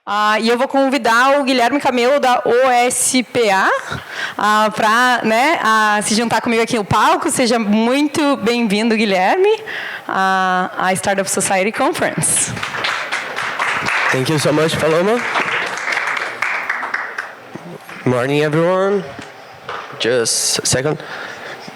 E eu vou convidar o Guilherme Camelo, da OSPA, para se juntar comigo aqui no palco. Seja muito bem-vindo, Guilherme, à Startup Society Conference. Thank you so much, Paloma. Morning, everyone. Just a second.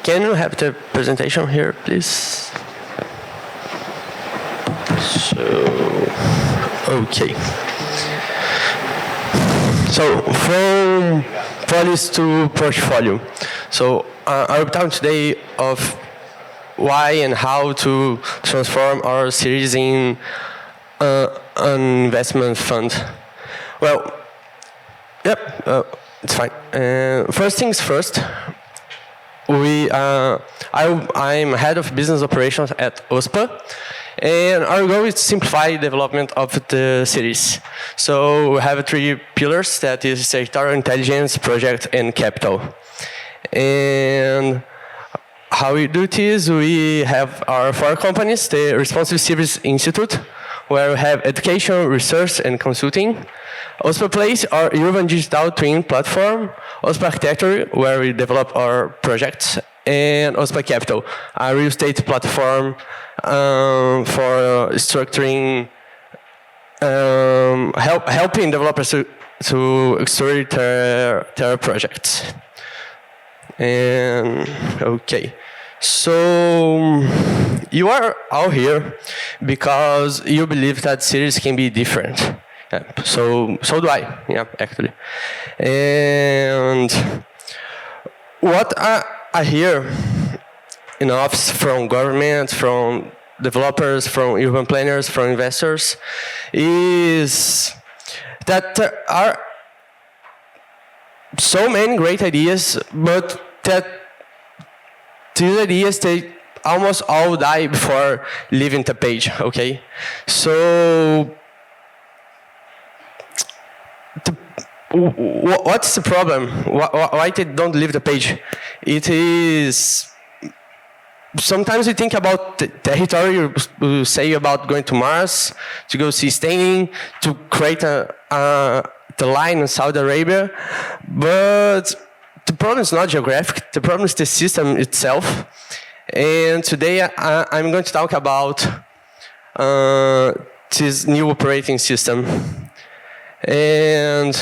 Can you have the presentation here, please? Okay. So, from Polis to portfolio. So, I will talk today of why and how to transform our series in an investment fund. Well, it's fine. First things first. I'm head of business operations at OSPA, and our goal is to simplify development of the series. So we have three pillars, that is sectorial intelligence, project, and capital. And how we do this, we have our four companies: the Responsive Service Institute, where we have education, research, and consulting; OSPA Place, our urban digital twin platform; OSPA Architecture, where we develop our projects; and OSPA Capital, a real estate platform for structuring, helping developers to accelerate their projects. And okay, so you are all here because you believe that series can be different. Yeah, so do I, actually. And what I hear in office from government, from developers, from urban planners, from investors, is that there are so many great ideas, but that these ideas, they almost all die before leaving the page, okay? So what's the problem? Why they don't leave the page? It is, sometimes we think about the territory, we say about going to Mars, to go see staining, to create the line in Saudi Arabia, but the problem is not geographic, the problem is the system itself. And today I'm going to talk about this new operating system. And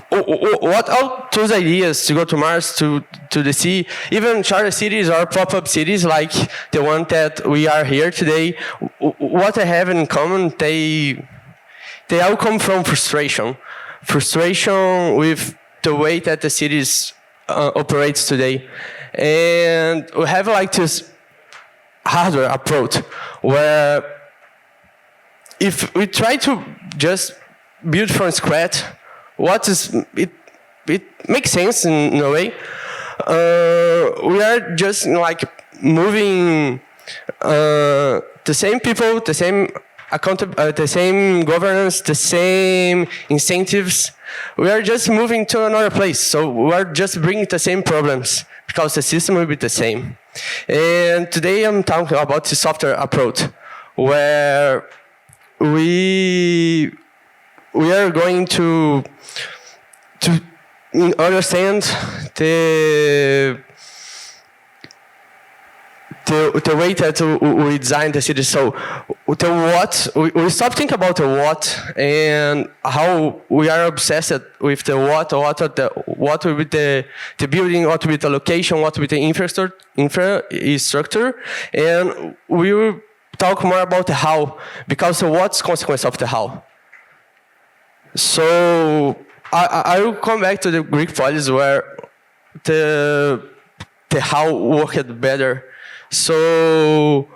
what are those ideas to go to Mars, to the sea, even charter cities or pop-up cities like the one that we are here today, what they have in common, they all come from frustration. Frustration with the way that the cities operates today. And we have like this hardware approach where if we try to just build from scratch, it makes sense in a way. We are just like moving the same people, the same the same governance, the same incentives. We are just moving to another place. So we are just bringing the same problems because the system will be the same. And today I'm talking about the software approach, where we are going to understand the way that we design the city. So the what, we stop thinking about the what and how we are obsessed with the what will be the building, what will be the location, what will be the infrastructure, and we will talk more about the how, because the what's consequence of the how. So I will come back to the Greek Polis, where the how worked better. So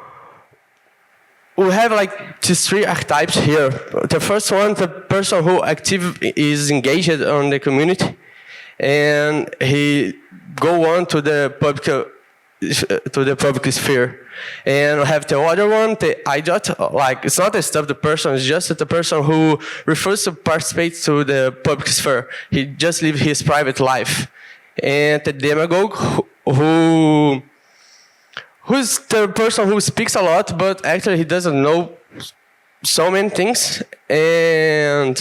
we have like these three archetypes here. The first one, the person who is engaged on the community, and he go on to the public sphere. And we have the other one, the idiot, like it's not the stuff the person, it's just the person who refers to participate to the public sphere. He just lives his private life. And the demagogue who who's the person who speaks a lot, but actually he doesn't know so many things. And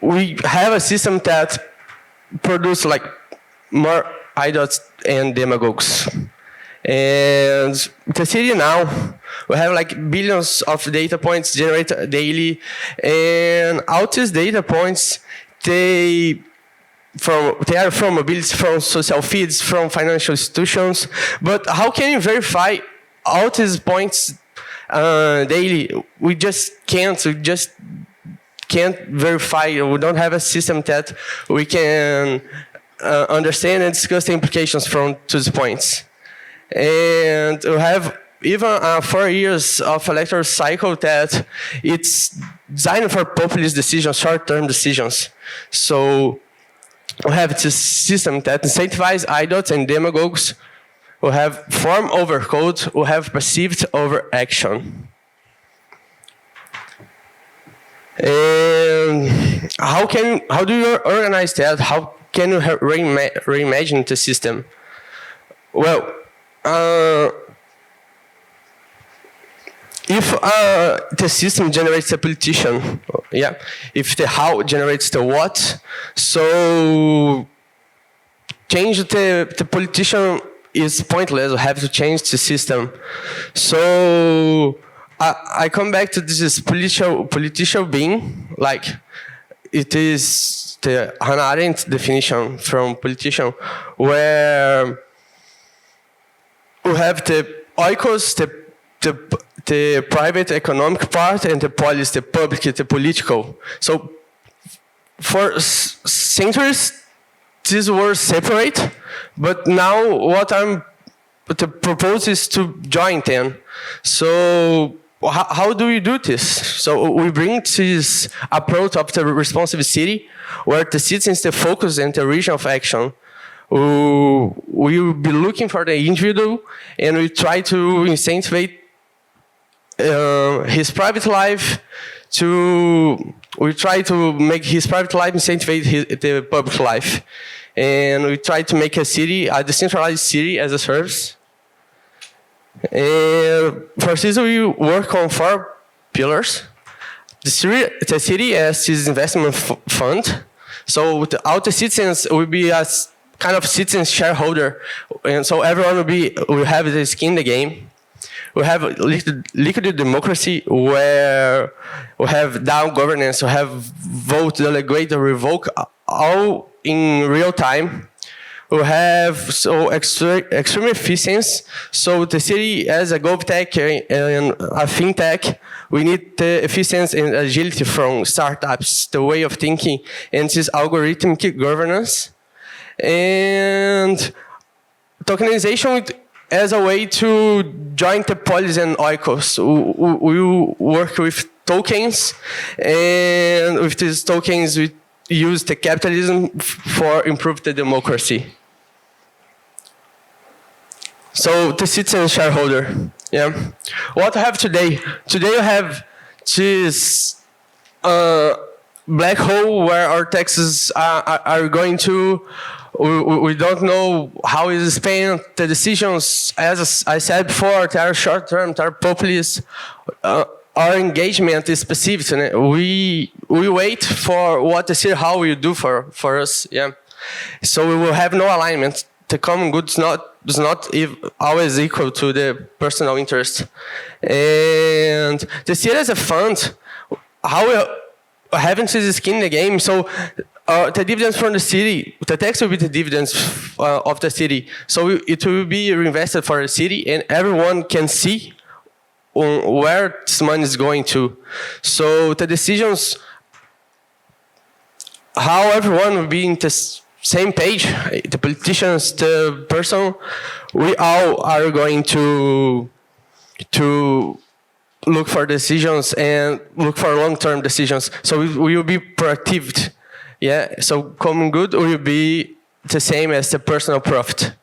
we have a system that produces like more idots and demagogues. And the city now, we have like billions of data points generated daily, and all these data points, they are from mobility, from social feeds, from financial institutions. But how can you verify all these points daily? We just can't. We just can't verify. We don't have a system that we can understand and discuss the implications from these points. And we have even 4 years of electoral cycle that it's designed for populist decisions, short-term decisions. So we have this system that incentivizes idols and demagogues. We have form over code. We have perceived over action. And how do you organize that? How can you reimagine the system? Well, if the system generates a politician, if the how generates the what, so change the politician is pointless. We have to change the system. So I come back to this political being, like it is the Hannah Arendt definition from politician, where we have the oikos, the private economic part, and the polis, the public, the political. So for centuries, these were separate, but now what I'm propose is to join them. So how do we do this? So we bring this approach of the responsive city, where the citizens the focus and the region of action. We will be looking for the individual, and we try to incentivize his private life. We try to make his private life incentivize the public life, and we try to make a decentralized city as a service. And for this, we work on 4 pillars. The city as this investment fund. So all the citizens will be as kind of citizen shareholder, and so everyone will have the skin in the game. We have liquid democracy, where we have down governance, we have vote, delegate, revoke, all in real time. We have extreme efficiency. So the city as a GovTech and a FinTech, we need the efficiency and agility from startups, the way of thinking, and this algorithmic governance. And tokenization as a way to join the polis and oikos. We work with tokens, and with these tokens we use the capitalism for improve the democracy. So the citizen shareholder, What I have today? Today I have this black hole where our taxes are going to. We don't know how it is spent. The decisions, as I said before, they are short-term, they are populist. Our engagement is specific. We wait for what the city how will do for us. So we will have no alignment. The common good is not always equal to the personal interest. And the city as a fund, how we haven't seen the skin in the game. So the dividends from the city, the tax will be the dividends of the city. So it will be reinvested for the city, and everyone can see where this money is going to. So the decisions, how everyone will be in the same page, the politicians, the person, we all are going to look for decisions and look for long-term decisions. So we will be proactive. So common good will be the same as the personal profit.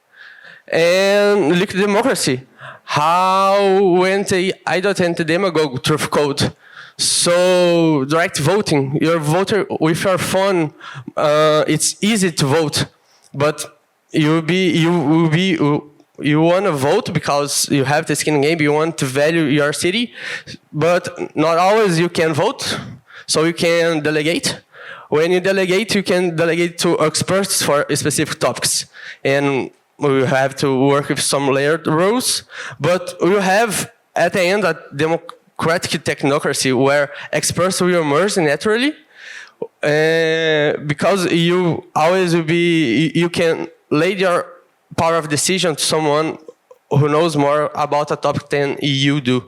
And liquid democracy. How went the idot and the demagogue truth code? So direct voting. Your voter with your phone, it's easy to vote, but you will be you want to vote because you have the skin in the game, you want to value your city, but not always you can vote, so you can delegate. When you can delegate to experts for specific topics. And we have to work with some layered rules, but we have at the end a democratic technocracy where experts will emerge naturally, because you always will be, you can lay your power of decision to someone who knows more about a topic than you do.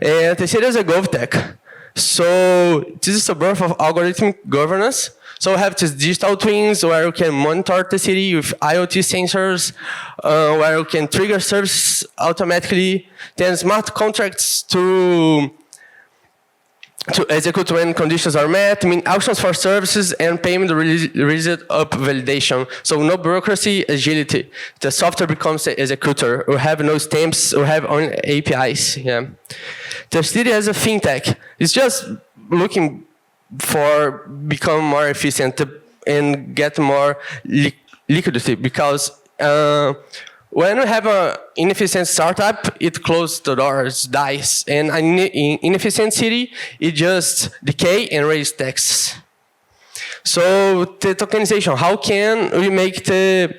And the city is a GovTech. So this is a birth of algorithmic governance. So we have these digital twins where you can monitor the city with IoT sensors, where you can trigger services automatically, then smart contracts to execute when conditions are met, auctions for services, and payment released up validation. So no bureaucracy, agility. The software becomes the executor. We have no stamps, we have only APIs. Yeah. The city has a fintech. It's just looking for become more efficient and get more liquidity, because when we have an inefficient startup, it closes the doors, dies. And an inefficient city, it just decay and raise taxes. So the tokenization, how can we make the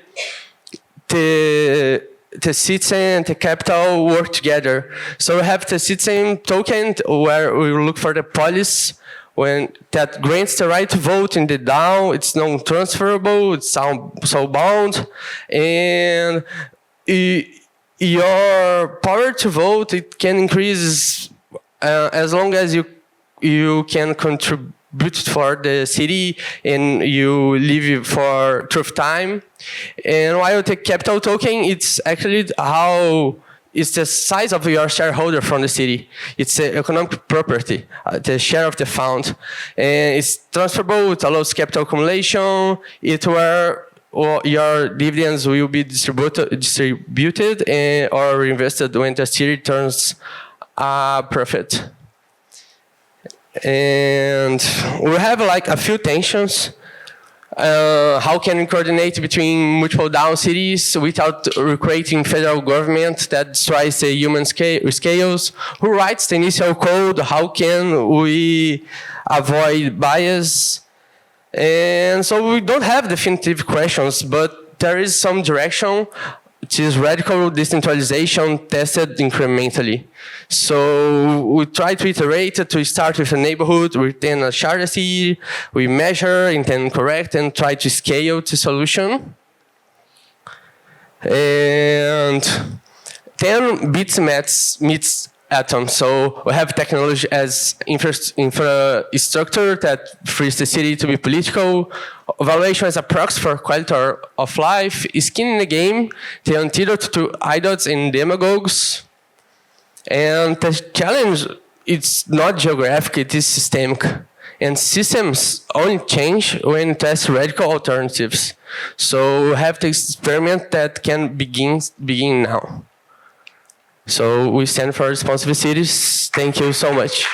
citizen, the capital work together? So we have the citizen token where we look for the Polis, when that grants the right to vote in the DAO. It's non-transferable, it's soul-bound, and your power to vote, it can increase as long as you can contribute for the city and you live for truth time. And while the capital token, it's actually how it's the size of your shareholder from the city. It's the economic property, the share of the fund. And it's transferable, it allows capital accumulation, or your dividends will be distributed or reinvested when the city turns a profit. And we have like a few tensions. How can we coordinate between multiple DAO cities without recreating federal government that destroys the human scales? Who writes the initial code? How can we avoid bias? And so we don't have definitive questions, but there is some direction, which is radical decentralization tested incrementally. So we try to iterate, to start with a neighborhood, we then a charter city, we measure and then correct and try to scale the solution. And then bits meets atoms. So we have technology as infrastructure that frees the city to be political. Evaluation as a proxy for quality of life. Skin in the game, the antidote to idols and demagogues. And the challenge, it's not geographic, it is systemic. And systems only change when you test radical alternatives. So we have the experiment that can begin now. So we stand for responsible cities. Thank you so much.